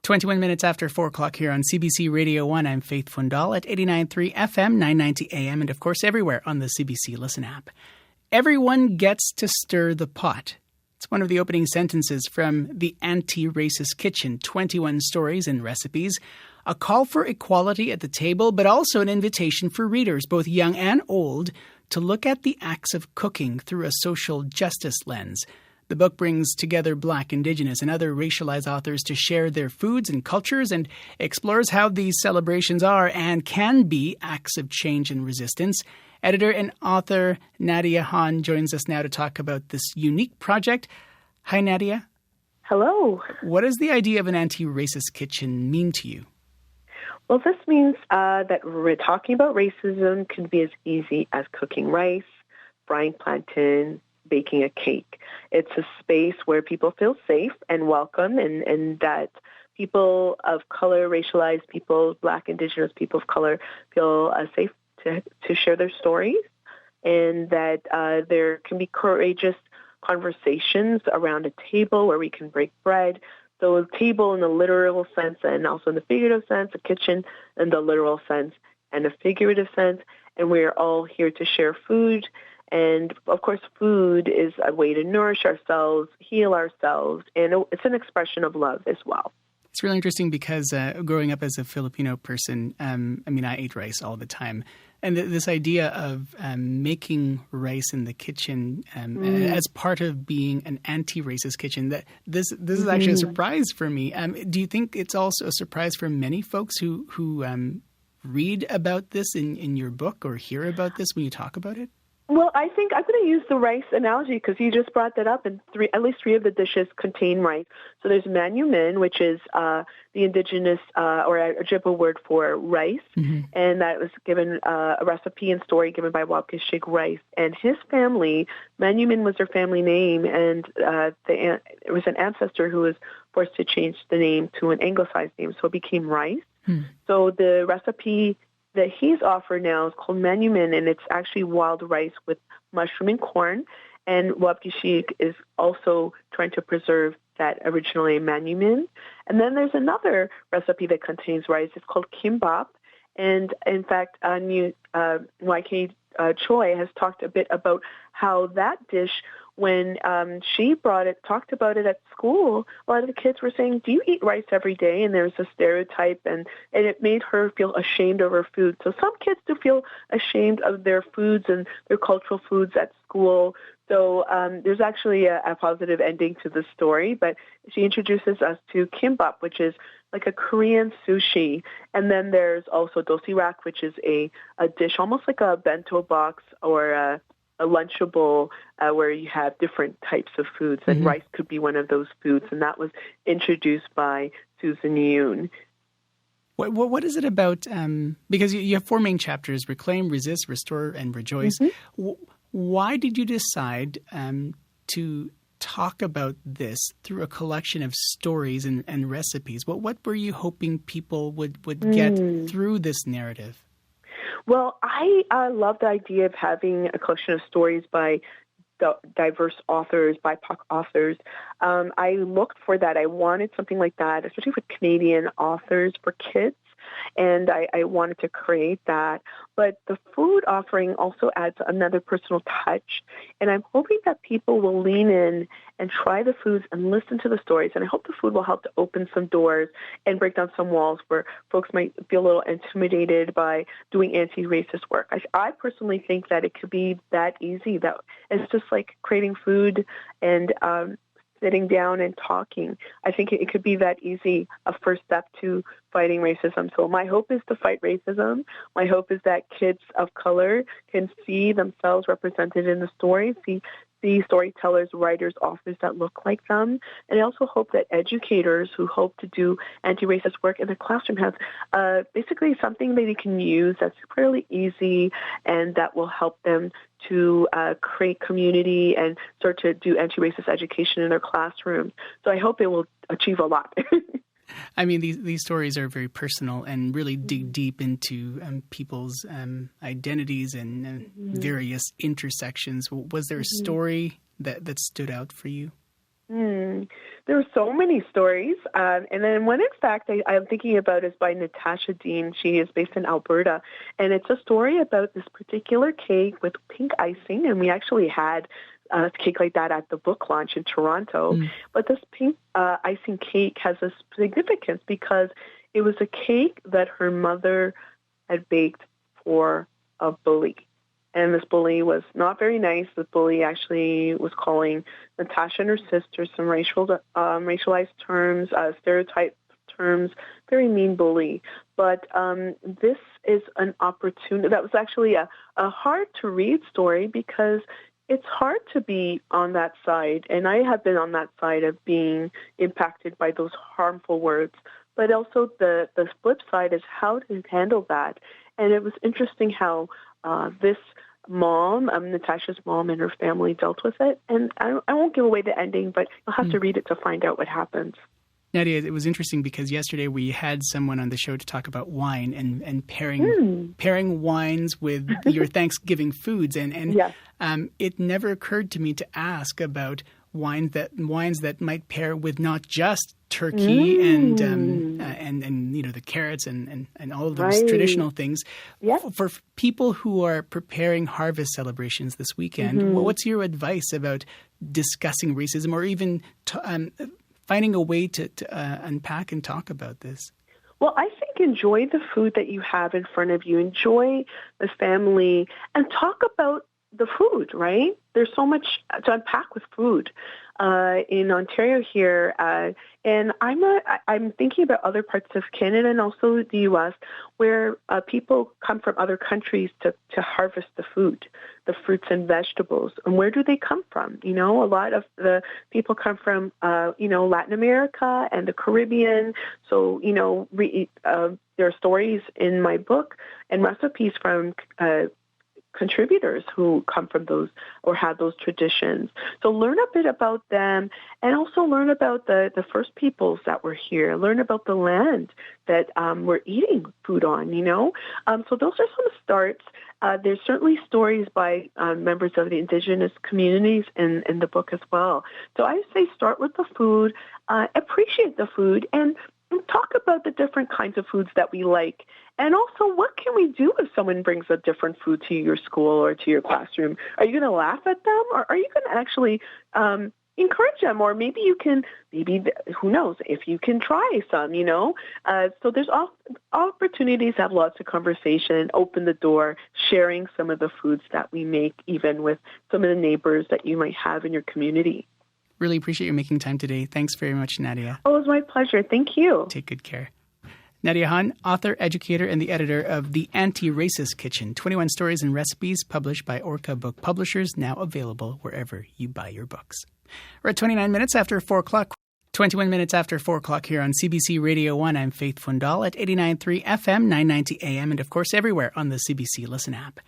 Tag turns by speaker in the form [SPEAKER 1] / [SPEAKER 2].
[SPEAKER 1] 21 minutes after 4 o'clock here on CBC Radio 1. I'm Faith Fundal at 89.3 FM, 990 AM, and of course everywhere on the CBC Listen app. Everyone gets to stir the pot. It's one of the opening sentences from The Anti-Racist Kitchen, 21 stories and recipes, a call for equality at the table, but also an invitation for readers, both young and old, to look at the acts of cooking through a social justice lens. The book brings together Black, Indigenous, and other racialized authors to share their foods and cultures and explores how these celebrations are and can be acts of change and resistance. Editor and author Nadia Hahn joins us now to talk about this unique project. Hi, Nadia.
[SPEAKER 2] Hello.
[SPEAKER 1] What does the idea of an anti-racist kitchen mean to you?
[SPEAKER 2] Well, this means that we're talking about racism can be as easy as cooking rice, frying plantains, baking a cake. It's a space where people feel safe and welcome, and that people of color, racialized people, Black, Indigenous people of color feel safe to share their stories, and that there can be courageous conversations around a table where we can break bread. So a table in the literal sense and also in the figurative sense, a kitchen in the literal sense and a figurative sense, and we're all here to share food. And, of course, food is a way to nourish ourselves, heal ourselves, and it's an expression of love as well.
[SPEAKER 1] It's really interesting because growing up as a Filipino person, I ate rice all the time. And this idea of making rice in the kitchen as part of being an anti-racist kitchen, this is actually a surprise for me. Do you think it's also a surprise for many folks who read about this in your book or hear about this when you talk about it?
[SPEAKER 2] Well, I think I'm going to use the rice analogy because you just brought that up, and at least three of the dishes contain rice. So there's manu min, which is the indigenous or Ojibwe word for rice, and that was given a recipe and story given by Wabkishig Rice. And his family, manu min was their family name, and it was an ancestor who was forced to change the name to an anglicized name, so it became rice. So the recipe that he's offered now is called manu min, and it's actually wild rice with mushroom and corn. And Wabkishig is also trying to preserve that originally manu min. And then there's another recipe that contains rice. It's called kimbap. And in fact, YK Choi has talked a bit about how that dish, when she talked about it at school, a lot of the kids were saying, do you eat rice every day? And there's a stereotype, and it made her feel ashamed of her food. So some kids do feel ashamed of their foods and their cultural foods at school. So there's actually a positive ending to the story, but she introduces us to kimbap, which is like a Korean sushi. And then there's also dosirak, which is a dish almost like a bento box or a Lunchable where you have different types of foods, and rice could be one of those foods, and that was introduced by Susan Yoon.
[SPEAKER 1] What is it about, because you have four main chapters, Reclaim, Resist, Restore, and Rejoice. Why did you decide to talk about this through a collection of stories and recipes? What were you hoping people would get through this narrative?
[SPEAKER 2] Well, I love the idea of having a collection of stories by diverse authors, BIPOC authors. I looked for that. I wanted something like that, especially with Canadian authors for kids, and I wanted to create that. But the food offering also adds another personal touch, and I'm hoping that people will lean in and try the foods and listen to the stories, and I hope the food will help to open some doors and break down some walls where folks might feel a little intimidated by doing anti-racist work. I personally think that it could be that easy, that it's just like creating food and sitting down and talking. I think it could be that easy, a first step to fighting racism. So my hope is to fight racism. My hope is that kids of color can see themselves represented in the story, see storytellers, writers, authors that look like them. And I also hope that educators who hope to do anti-racist work in the classroom have basically something that they can use that's fairly easy and that will help them to create community and start to do anti-racist education in their classrooms. So I hope it will achieve a lot.
[SPEAKER 1] I mean, these stories are very personal and really dig deep into people's identities and various intersections. Was there a story that stood out for you?
[SPEAKER 2] There are so many stories. And then one, in fact, I'm thinking about is by Natasha Dean. She is based in Alberta. And it's a story about this particular cake with pink icing. And we actually had a cake like that at the book launch in Toronto. But this pink icing cake has a significance because it was a cake that her mother had baked for a bully. And this bully was not very nice. The bully actually was calling Natasha and her sister some racialized terms, stereotype terms, very mean bully. But this is an opportunity. That was actually a hard-to-read story because it's hard to be on that side. And I have been on that side of being impacted by those harmful words. But also the flip side is how to handle that. And it was interesting how this mom, Natasha's mom and her family dealt with it. And I won't give away the ending, but you'll have to read it to find out what happens.
[SPEAKER 1] Nadia, it was interesting because yesterday we had someone on the show to talk about wine and pairing wines with your Thanksgiving foods. And
[SPEAKER 2] Yes.
[SPEAKER 1] It never occurred to me to ask about wines that might pair with not just turkey and the carrots and all of those traditional things.
[SPEAKER 2] Yeah.
[SPEAKER 1] For people who are preparing harvest celebrations this weekend, what's your advice about discussing racism or even finding a way to unpack and talk about this?
[SPEAKER 2] Well, I think enjoy the food that you have in front of you. Enjoy the family and talk about the food, right? There's so much to unpack with food in Ontario here, and I'm thinking about other parts of Canada and also the U.S. where people come from other countries to harvest the food, the fruits and vegetables. And where do they come from? You know, a lot of the people come from Latin America and the Caribbean. So there are stories in my book and recipes from contributors who come from those or have those traditions. So learn a bit about them and also learn about the first peoples that were here. Learn about the land that we're eating food on, So those are some starts. There's certainly stories by members of the Indigenous communities in the book as well. So I say start with the food, appreciate the food, and talk about the different kinds of foods that we like. And also, what can we do if someone brings a different food to your school or to your classroom? Are you going to laugh at them, or are you going to actually encourage them? Or maybe you can, who knows, if you can try some, So there's opportunities to have lots of conversation, open the door, sharing some of the foods that we make, even with some of the neighbors that you might have in your community.
[SPEAKER 1] Really appreciate you making time today. Thanks very much, Nadia.
[SPEAKER 2] Oh, it was my pleasure. Thank you.
[SPEAKER 1] Take good care. Nadia Han, author, educator, and the editor of The Anti-Racist Kitchen, 21 Stories and Recipes, published by Orca Book Publishers, now available wherever you buy your books. We're at 29 minutes after 4 o'clock. 21 minutes after 4 o'clock here on CBC Radio 1. I'm Faith Fundal at 89.3 FM, 990 AM, and of course everywhere on the CBC Listen app.